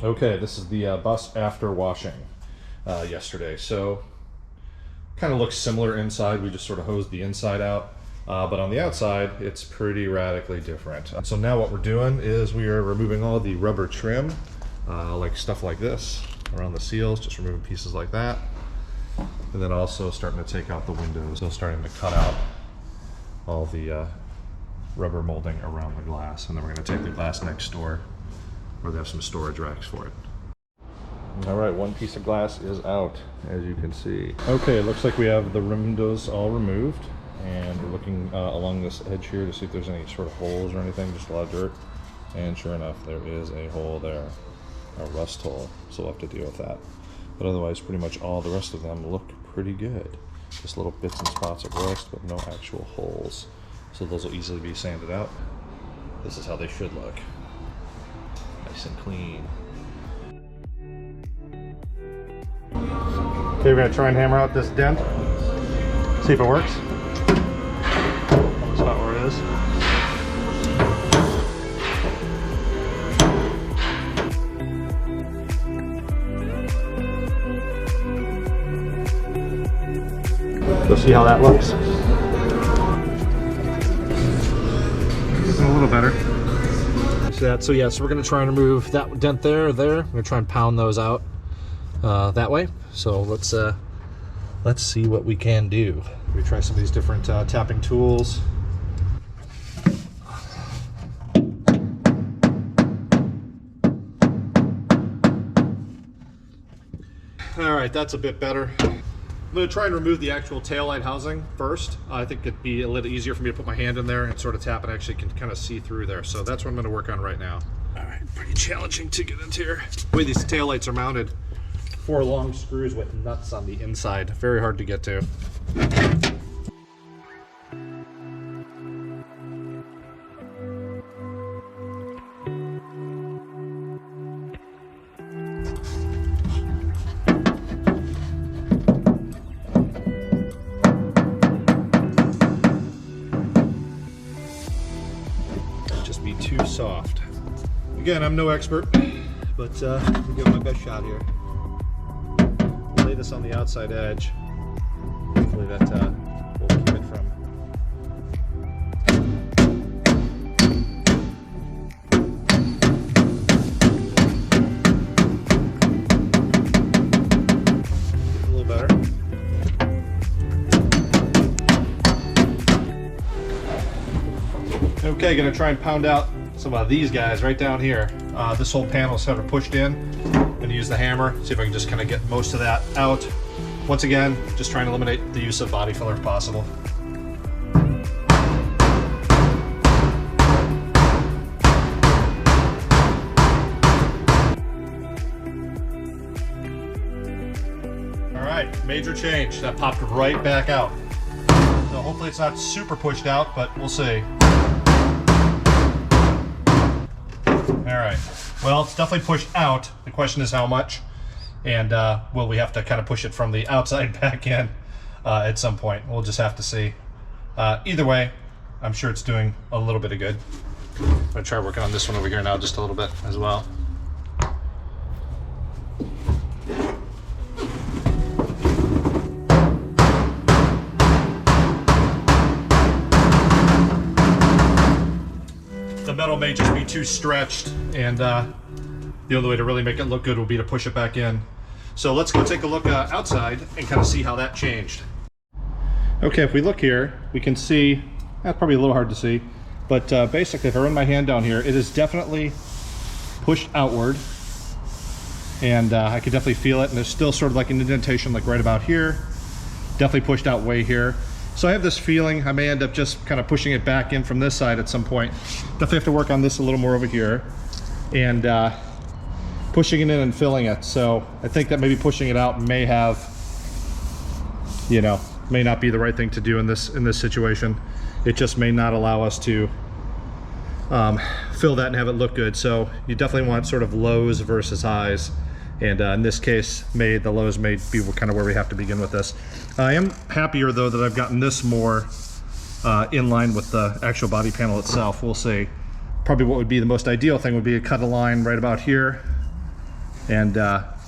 Okay, this is the bus after washing yesterday. So kind of looks similar inside. We just sort of hosed the inside out, but on the outside it's pretty radically different. So now what we're doing is we are removing all the rubber trim, like stuff like this around the seals, just removing pieces like that, and then also starting to take out the windows. So starting to cut out all the rubber molding around the glass, and then we're going to take the glass next door where they have some storage racks for it. All right, one piece of glass is out, as you can see. Okay, it looks like we have the windows all removed, and we're looking along this edge here to see if there's any sort of holes or anything, just a lot of dirt. And sure enough, there is a hole there, a rust hole, so we'll have to deal with that. But otherwise, pretty much all the rest of them look pretty good. Just little bits and spots of rust, but no actual holes. So those will easily be sanded out. This is how they should look. Nice and clean. Okay, we're gonna try and hammer out this dent. See if it works. That's not where it is. Go see how that looks. A little better. See that? So yeah, so we're gonna try and remove that dent there. We're gonna try and pound those out that way. So let's see what we can do. We try some of these different tapping tools. All right, that's a bit better. I'm going to try and remove the actual taillight housing first. I think it'd be a little easier for me to put my hand in there and sort of tap and actually can kind of see through there. So that's what I'm going to work on right now. All right, pretty challenging to get into here. The way these taillights are mounted, 4 long screws with nuts on the inside. Very hard to get to. Too soft. Again, I'm no expert, but I'll give it my best shot here. Lay this on the outside edge. Hopefully that will keep it from. A little better. Okay, gonna try and pound out some of these guys right down here. This whole panel is sort of pushed in. I'm gonna use the hammer, see if I can just kind of get most of that out. Once again, just trying to eliminate the use of body filler if possible. All right, major change. That popped right back out. So hopefully it's not super pushed out, but we'll see. All right, well, it's definitely pushed out. The question is how much, and will we have to kind of push it from the outside back in at some point? We'll just have to see. Either way, I'm sure it's doing a little bit of good. I'm gonna try working on this one over here now just a little bit as well. The metal may just be too stretched, and the only way to really make it look good will be to push it back in. So let's go take a look outside and kind of see how that changed. Okay, if we look here, we can see, that's probably a little hard to see, but basically if I run my hand down here, it is definitely pushed outward, and I can definitely feel it, and there's still sort of like an indentation like right about here, definitely pushed out way here. So I have this feeling I may end up just kind of pushing it back in from this side at some point. Definitely have to work on this a little more over here, and pushing it in and filling it. So I think that maybe pushing it out may have, you know, may not be the right thing to do in this situation. It just may not allow us to fill that and have it look good. So you definitely want sort of lows versus highs. And in this case, the lows may be kind of where we have to begin with this. I am happier though that I've gotten this more in line with the actual body panel itself. We'll see. Probably what would be the most ideal thing would be to cut a line right about here and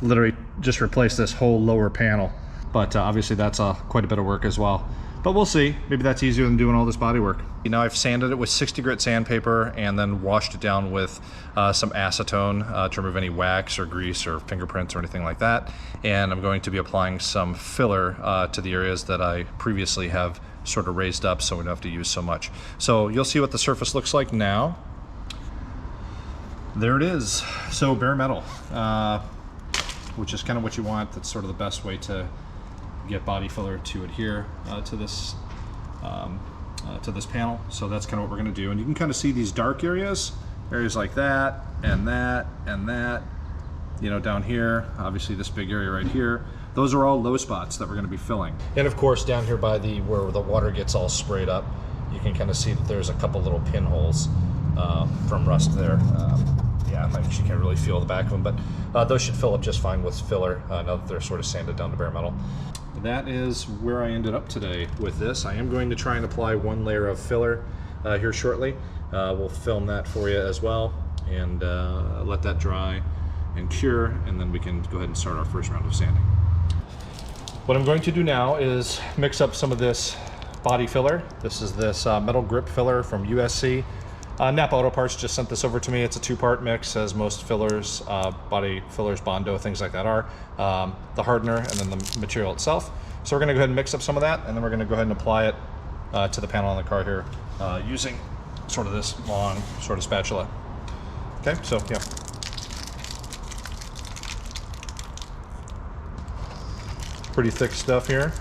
literally just replace this whole lower panel. But obviously that's quite a bit of work as well. But we'll see. Maybe that's easier than doing all this body work. Now I've sanded it with 60 grit sandpaper and then washed it down with some acetone to remove any wax or grease or fingerprints or anything like that. And I'm going to be applying some filler to the areas that I previously have sort of raised up so we don't have to use so much. So you'll see what the surface looks like now. There it is. So bare metal, which is kind of what you want. That's sort of the best way to get body filler to adhere to this panel. So that's kind of what we're going to do. And you can kind of see these dark areas like that and that and that, you know, down here, obviously this big area right here. Those are all low spots that we're going to be filling. And of course down here by where the water gets all sprayed up, you can kind of see that there's a couple little pinholes from rust there. Yeah, I guess you can't really feel the back of them, but those should fill up just fine with filler now that they're sort of sanded down to bare metal. That is where I ended up today with this. I am going to try and apply one layer of filler here shortly. We'll film that for you as well and let that dry and cure, and then we can go ahead and start our first round of sanding. What I'm going to do now is mix up some of this body filler. This is this metal grip filler from USC. Napa Auto Parts just sent this over to me. It's a two-part mix, as most fillers, body fillers, Bondo, things like that are. The hardener and then the material itself. So we're gonna go ahead and mix up some of that, and then we're gonna go ahead and apply it to the panel on the car here using sort of this long sort of spatula. Okay, so yeah. Pretty thick stuff here.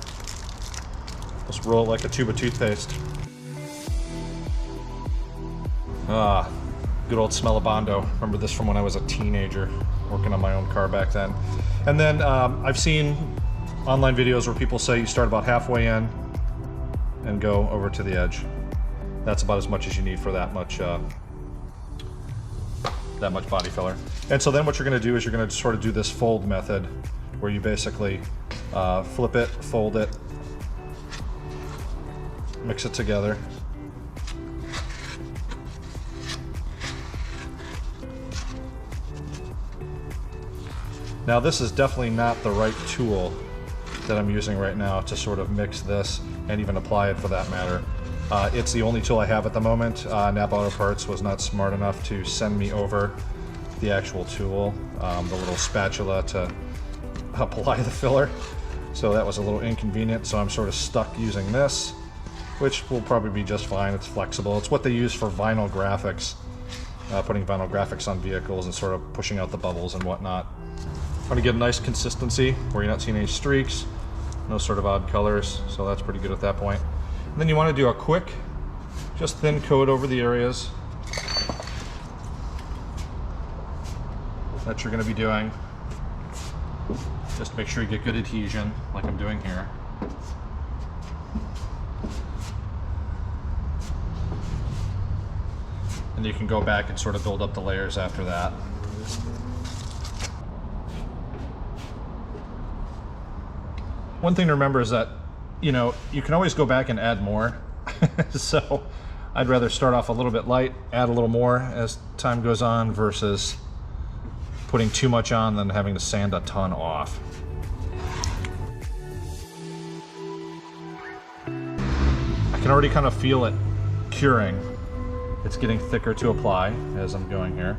Just roll it like a tube of toothpaste. Ah, good old smell of Bondo. Remember this from when I was a teenager, working on my own car back then. And then I've seen online videos where people say you start about halfway in and go over to the edge. That's about as much as you need for that much body filler. And so then what you're gonna do is you're gonna sort of do this fold method where you basically flip it, fold it, mix it together. Now this is definitely not the right tool that I'm using right now to sort of mix this and even apply it for that matter. It's the only tool I have at the moment. Napa Auto Parts was not smart enough to send me over the actual tool, the little spatula to apply the filler. So that was a little inconvenient, so I'm sort of stuck using this, which will probably be just fine. It's flexible. It's what they use for vinyl graphics, putting vinyl graphics on vehicles and sort of pushing out the bubbles and whatnot. Want to get a nice consistency where you're not seeing any streaks, no sort of odd colors, so that's pretty good at that point. And then you want to do a quick, just thin coat over the areas that you're going to be doing. Just make sure you get good adhesion, like I'm doing here. And you can go back and sort of build up the layers after that. One thing to remember is that, you know, you can always go back and add more. So I'd rather start off a little bit light, add a little more as time goes on versus putting too much on than having to sand a ton off. I can already kind of feel it curing. It's getting thicker to apply as I'm going here.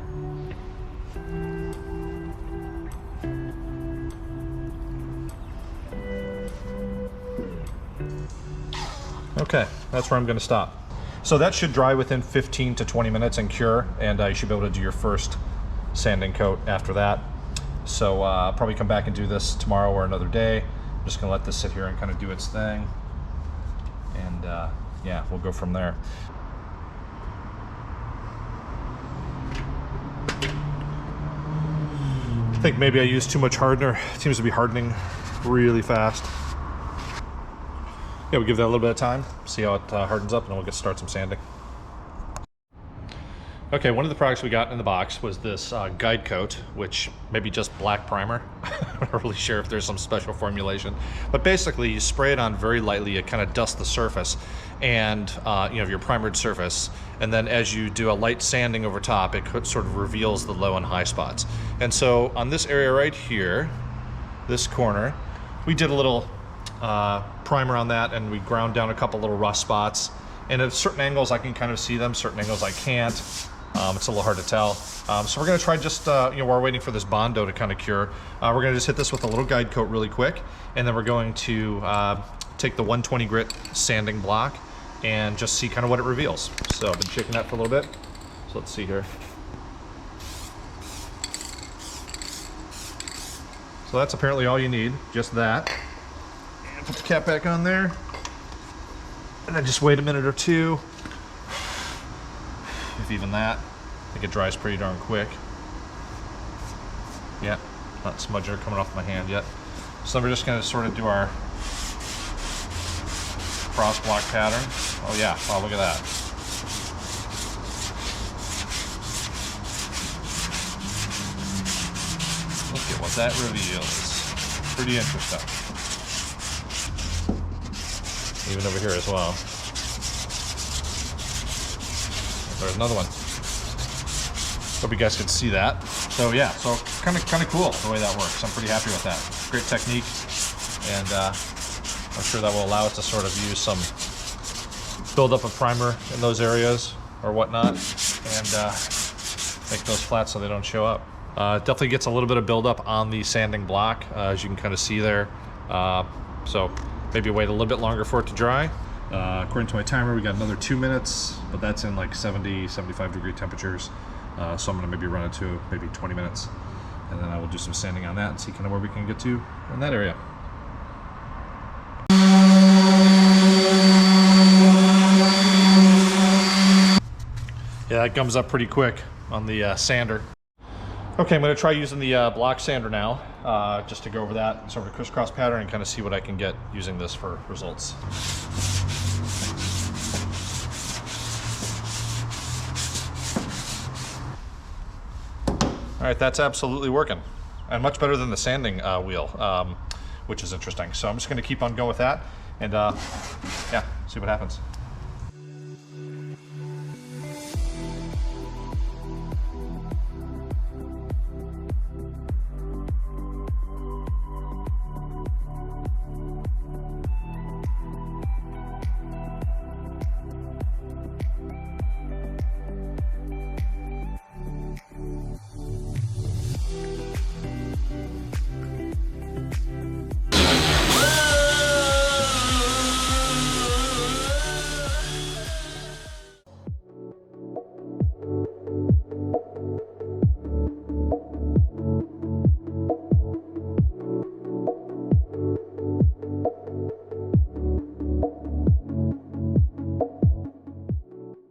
Okay, that's where I'm going to stop. So that should dry within 15 to 20 minutes and cure, and you should be able to do your first sanding coat after that. So probably come back and do this tomorrow or another day. I'm just going to let this sit here and kind of do its thing. And yeah, we'll go from there. I think maybe I used too much hardener. It seems to be hardening really fast. Yeah, we'll give that a little bit of time, see how it hardens up, and then we'll get to start some sanding. Okay, one of the products we got in the box was this guide coat, which may be just black primer. I'm not really sure if there's some special formulation. But basically, you spray it on very lightly, it kind of dusts the surface, and you know, your primered surface, and then as you do a light sanding over top, it sort of reveals the low and high spots. And so on this area right here, this corner, we did a little primer on that, and we ground down a couple little rust spots. And at certain angles I can kind of see them, certain angles I can't. It's a little hard to tell. So we're gonna try just, while we're waiting for this Bondo to kind of cure, we're gonna just hit this with a little guide coat really quick, and then we're going to take the 120 grit sanding block and just see kind of what it reveals. So I've been shaking that for a little bit. So let's see here. So that's apparently all you need, just that. And put the cap back on there. And then just wait a minute or two. If even that. I think it dries pretty darn quick. Yeah, not smudger coming off my hand yet. So then we're just gonna sort of do our cross block pattern. Oh yeah, wow, look at that. Look at what that reveals. Pretty interesting. Even over here as well. There's another one. Hope you guys can see that. So yeah, so kind of cool the way that works. I'm pretty happy with that. Great technique, and I'm sure that will allow us to sort of use some build up of primer in those areas or whatnot, and make those flat so they don't show up. It definitely gets a little bit of buildup on the sanding block, as you can kind of see there. So maybe wait a little bit longer for it to dry. According to my timer, we got another 2 minutes, but that's in like 70, 75 degree temperatures. So I'm gonna maybe run it to maybe 20 minutes, and then I will do some sanding on that and see kind of where we can get to in that area. Yeah, that gums up pretty quick on the sander. Okay, I'm going to try using the block sander now, just to go over that sort of crisscross pattern and kind of see what I can get using this for results. All right, that's absolutely working, and much better than the sanding wheel, which is interesting. So I'm just going to keep on going with that, and yeah, see what happens.